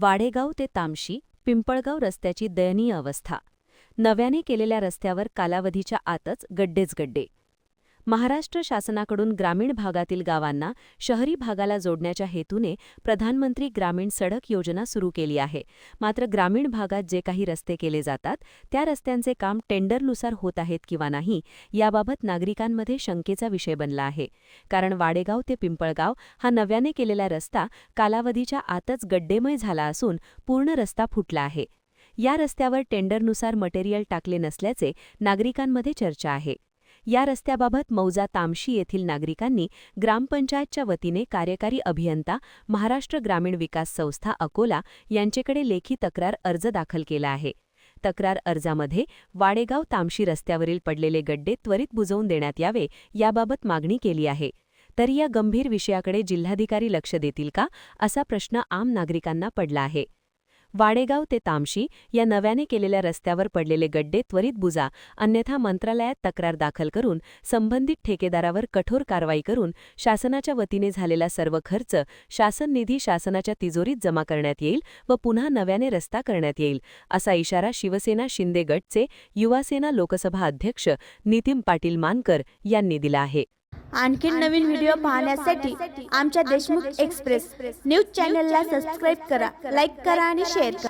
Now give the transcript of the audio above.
वाडेगाव ते तामशी पिंपळगाव रस्त्याची दयनीय अवस्था. नव्याने केलेल्या रस्त्यावर कालावधीच्या आतच गड्डेच गड्डे. महाराष्ट्र शासनाकडून ग्रामीण भागातील गावांना शहरी भागाला जोडण्याच्या हेतूने प्रधानमंत्री ग्रामीण सडक योजना सुरू केली आहे. मात्र ग्रामीण भागात जे काही रस्ते केले जातात त्या रस्त्यांचे काम टेंडरनुसार होत आहेत किंवा नाही याबाबत नागरिकांमध्ये शंकेचा विषय बनला आहे. कारण वाडेगाव ते पिंपळगाव हा नव्याने केलेला रस्ता कालावधीच्या आतच गड्डेमय झाला असून पूर्ण रस्ता फुटला आहे. या रस्त्यावर टेंडरनुसार मटेरियल टाकले नसल्याचे नागरिकांमध्ये चर्चा आहे. या रस्त्याबाबत मौजा तामशी येथील नागरिकांनी ग्रामपंचायतच्या वतीने कार्यकारी अभियंता महाराष्ट्र ग्रामीण विकास संस्था अकोला यांच्याकडे लेखी तक्रार अर्ज दाखल केला आहे. तक्रार अर्जामध्ये वाडेगाव तामशी रस्त्यावरील पडलेले गड्डे त्वरित बुजवून देण्यात यावे याबाबत मागणी केली आहे. तरी या गंभीर विषयाकडे जिल्हाधिकारी लक्ष देतील का असा प्रश्न आम नागरिकांना पडला आहे. वाडेगाव ते तामशी या नव्याने केलेल्या रस्त्यावर पडलेले गड्डे त्वरित बुजा, अन्यथा मंत्रालयात तक्रार दाखल करून संबंधित ठेकेदारावर कठोर कारवाई करून शासनाच्या वतीने झालेला सर्व खर्च शासन निधी शासनाच्या तिजोरीत जमा करण्यात येईल व पुन्हा नव्याने रस्ता करण्यात येईल, असा इशारा शिवसेना शिंदे गटचे युवासेना लोकसभा अध्यक्ष नितीन पाटील मानकर यांनी दिला आहे. आणखी नवीन व्हिडिओ पाहण्यासाठी आमच्या देशमुख एक्सप्रेस न्यूज चॅनलला सबस्क्राईब करा, लाईक करा आणि शेअर करा.